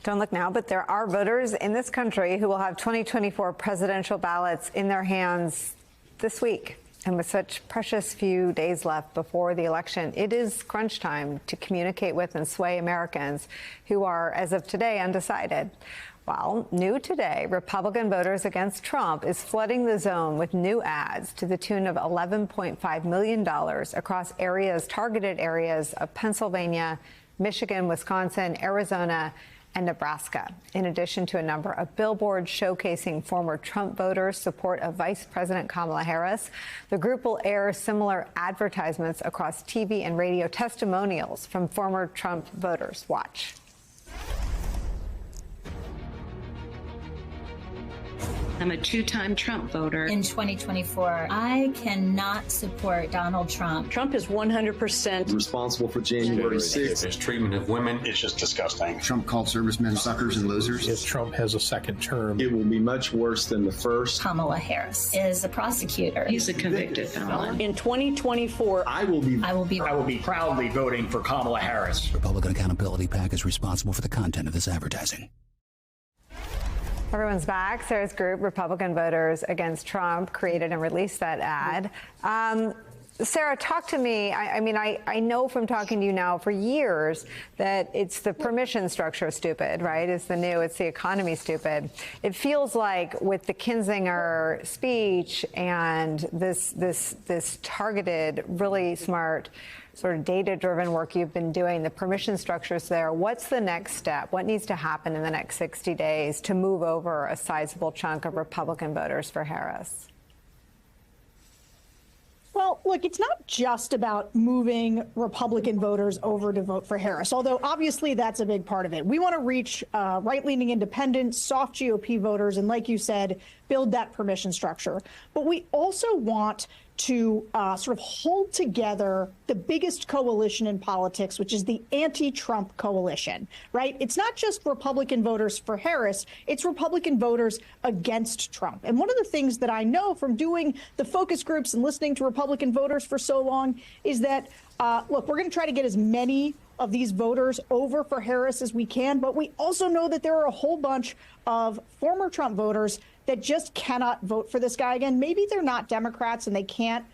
Don't look now, but there are voters in this country who will have 2024 presidential ballots in their hands this week. And with such precious few days left before the election, it is crunch time to communicate with and sway Americans who are, as of today, undecided. Well, new today, Republican Voters Against Trump is flooding the zone with new ads to the tune of $11.5 million across targeted areas of Pennsylvania, Michigan, Wisconsin, Arizona, and Nebraska, in addition to a number of billboards showcasing former Trump voters' support of Vice President Kamala Harris. The group will air similar advertisements across TV and radio testimonials from former Trump voters. Watch. I'm a two-time Trump voter. In 2024, I cannot support Donald Trump. Trump is 100% responsible for January 6th. His treatment of women is just disgusting. Trump called servicemen suckers and losers. If Trump has a second term, it will be much worse than the first. Kamala Harris is a prosecutor. He's a convicted felon. In 2024, I will be proudly voting for Kamala Harris. Republican Accountability PAC is responsible for the content of this advertising. Everyone's back. Sarah's group, Republican Voters Against Trump, created and released that ad. Sarah, talk to me. I know from talking to you now for years that it's the permission structure stupid, right? It's the economy stupid. It feels like with the Kinzinger speech and this targeted, really smart, sort of data-driven work you've been doing, the permission structures there. What's the next step? What needs to happen in the next 60 days to move over a sizable chunk of Republican voters for Harris? Well, look, it's not just about moving Republican voters over to vote for Harris, although obviously that's a big part of it. We want to reach right-leaning independents, soft GOP voters, and like you said, build that permission structure. But we also want to sort of hold together the biggest coalition in politics, which is the anti-Trump coalition, right? It's not just Republican voters for Harris, it's Republican voters against Trump. And one of the things that I know from doing the focus groups and listening to Republican voters for so long is that, look, we're going to try to get as many of these voters over for Harris as we can, but we also know that there are a whole bunch of former Trump voters that just cannot vote for this guy again. Maybe they're not Democrats and they can't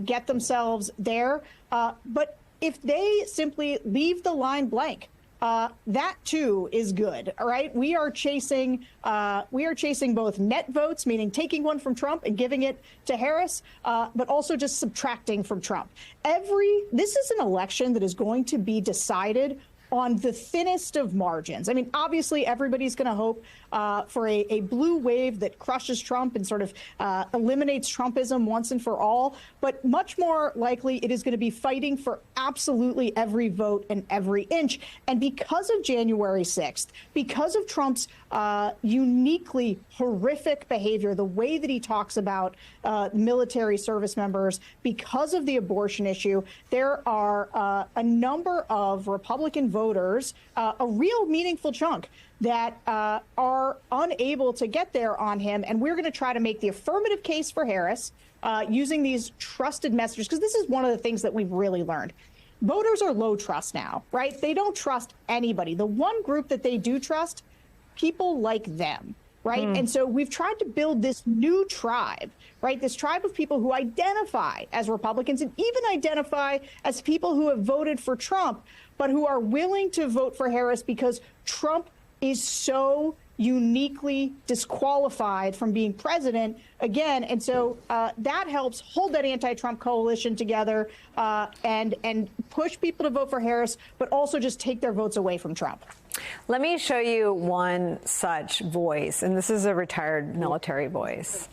get themselves there. But if they simply leave the line blank, that too is good. All right. We are chasing both net votes, meaning taking one from Trump and giving it to Harris, but also just subtracting from Trump. This is an election that is going to be decided on the thinnest of margins. I mean, obviously, everybody's going to hope for a blue wave that crushes Trump and sort of eliminates Trumpism once and for all. But much more likely, it is going to be fighting for absolutely every vote and every inch. And because of January 6th, because of Trump's uniquely horrific behavior, the way that he talks about military service members, because of the abortion issue, there are a number of Republican voters, a real meaningful chunk, that are unable to get there on him. And we're going to try to make the affirmative case for Harris using these trusted messages, because this is one of the things that we've really learned. Voters are low trust now, right? They don't trust anybody. The one group that they do trust, people like them, right? And so we've tried to build this new tribe, right? This tribe of people who identify as Republicans and even identify as people who have voted for Trump, but who are willing to vote for Harris because Trump is so uniquely disqualified from being president again. And so that helps hold that anti-Trump coalition together and push people to vote for Harris, but also just take their votes away from Trump. Let me show you one such voice, and this is a retired military voice.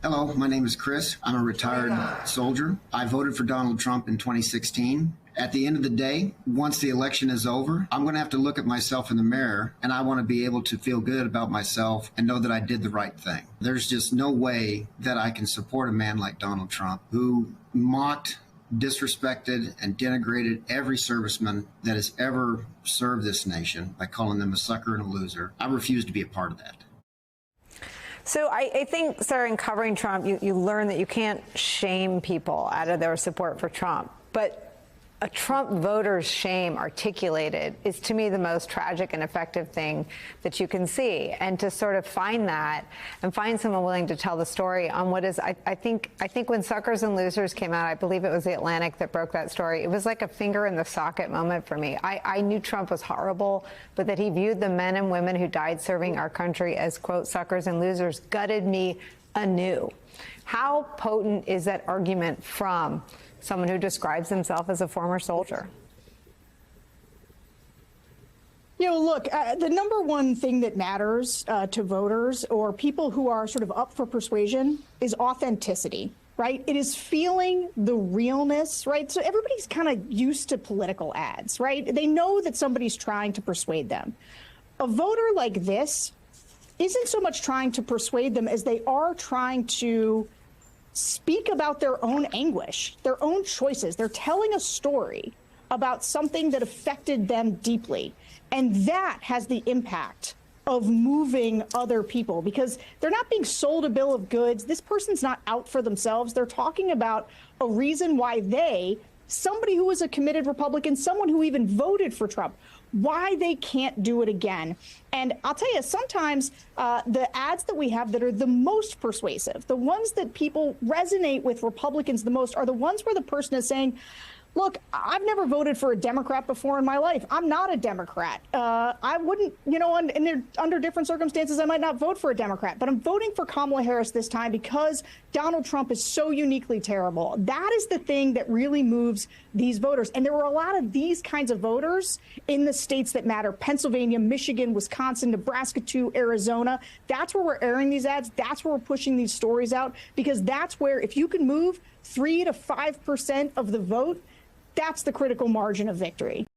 Hello, my name is Chris. I'm a retired soldier. I voted for Donald Trump in 2016. At the end of the day, once the election is over, I'm going to have to look at myself in the mirror, and I want to be able to feel good about myself and know that I did the right thing. There's just no way that I can support a man like Donald Trump, who mocked, disrespected, and denigrated every serviceman that has ever served this nation by calling them a sucker and a loser. I refuse to be a part of that. So I think, Sarah, in covering Trump, you learn that you can't shame people out of their support for Trump. But a Trump voter's shame articulated is, to me, the most tragic and effective thing that you can see. And to sort of find that and find someone willing to tell the story on what is, I think when Suckers and Losers came out, I believe it was The Atlantic that broke that story. It was like a finger in the socket moment for me. I knew Trump was horrible, but that he viewed the men and women who died serving our country as, quote, suckers and losers gutted me anew. How potent is that argument from someone who describes himself as a former soldier? You know, look, the number one thing that matters to voters or people who are sort of up for persuasion is authenticity, right? It is feeling the realness, right? So everybody's kind of used to political ads, right? They know that somebody's trying to persuade them. A voter like this isn't so much trying to persuade them as they are trying to speak about their own anguish, their own choices. They're telling a story about something that affected them deeply. And that has the impact of moving other people because they're not being sold a bill of goods. This person's not out for themselves. They're talking about a reason why somebody who was a committed Republican, someone who even voted for Trump, why they can't do it again. And I'll tell you, sometimes the ads that we have that are the most persuasive, the ones that people resonate with Republicans the most, are the ones where the person is saying, look, I've never voted for a Democrat before in my life. I'm not a Democrat. I wouldn't, under different circumstances, I might not vote for a Democrat, but I'm voting for Kamala Harris this time because Donald Trump is so uniquely terrible. That is the thing that really moves these voters. And there were a lot of these kinds of voters in the states that matter: Pennsylvania, Michigan, Wisconsin, Nebraska, too, Arizona. That's where we're airing these ads. That's where we're pushing these stories out, because that's where, if you can move 3 to 5% of the vote, that's the critical margin of victory.